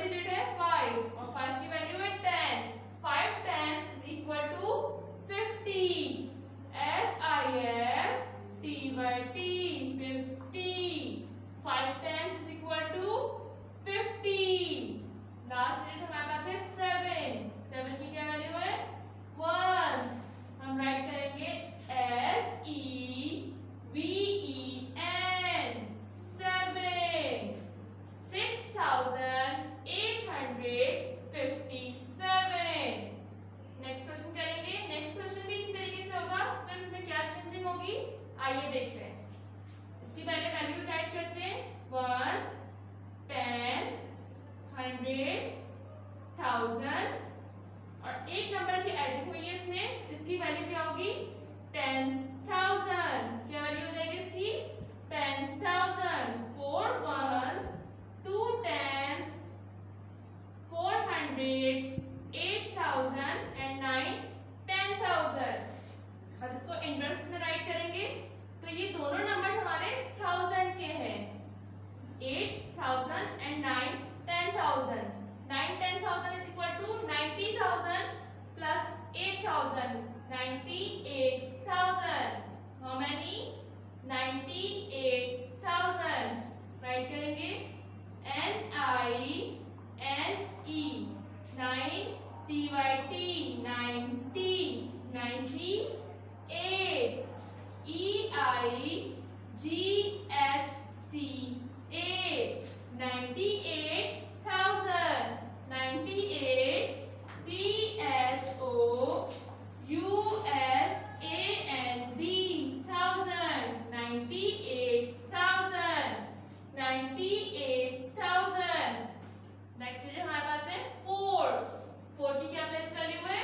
Digit है 5 और 5 की वैल्यू है tens. 5 tens is equal to 50। FIFTYT 50। 5 tens is equal to 50। Last digit हमारे पास है 7। 7 की क्या वैल्यू है वंस। हम राइट करेंगे SEVEN 7। 6857। नेक्स्ट क्वेश्चन करेंगे। नेक्स्ट क्वेश्चन भी इसी तरीके से होगा, सिर्फ इसमें क्या चेंजिंग होगी आइए देखते हैं। इसकी पहले वैल्यू टाइप करते हैं वंस, 10, 100, 1000 और एक नंबर की एडिंग हुई है इसमें। इसकी वैल्यू क्या होगी 10,000। क्या वैल्यू हो जाएगी इसकी 10,000। 4 ones, 2 tens, 400, 8,000 and 9 10,000। अब इसको इनवर्स में राइट करेंगे तो ये दोनों नंबर हमारे 1000 के हैं। 8,000 and 9 10,000। 9 10,000 is equal to 90,000 plus 8,000 98,000। How many 98,000। Right करेंगे NINE 9 TYT 90 98 EIGHT 8 98,000 98 THOUSAND 1,000 98,000 98,000। Next digit हमारे पास है 4। 4 की क्या प्लेस वैल्यू है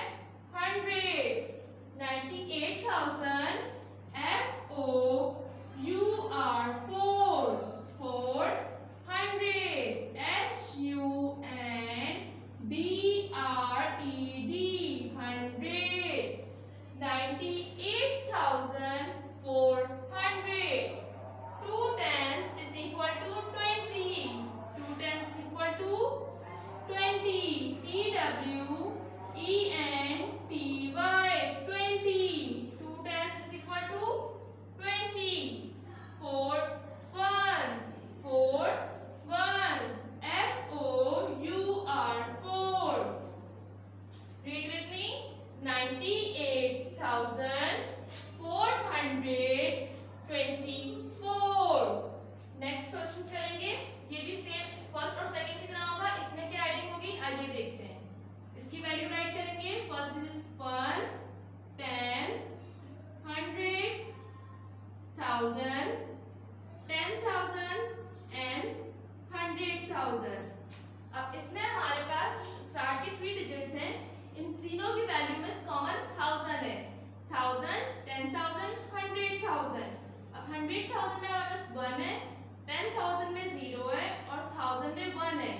100। 98,000 FOUR 4 400 SUNDRED 100 98,400। 2 tens is equal to 20। 2 tens is equal to 20 TWENTY 20। 2 tens is equal to 20। 4 ones 4 ones FOUR 4। Read with me 98,424। Next question करेंगे। ये भी same first और सेकंड की तरह होगा। इसमें क्या एडिंग होगी आइए देखते हैं। इसकी वैल्यू राइट करेंगे फर्स्ट वंस, टेंस, 100, 1000, 10,000 एंड 100,000। अब इसमें हमारे पास स्टार्ट के 3 डिजिट्स हैं। इन तीनों की वैल्यू में कॉमन 1000 है। 1000 10,000 100,000। अब 100,000 में हमारे पास 1 है, 10,000 में 0 है और 1000 में 1 है।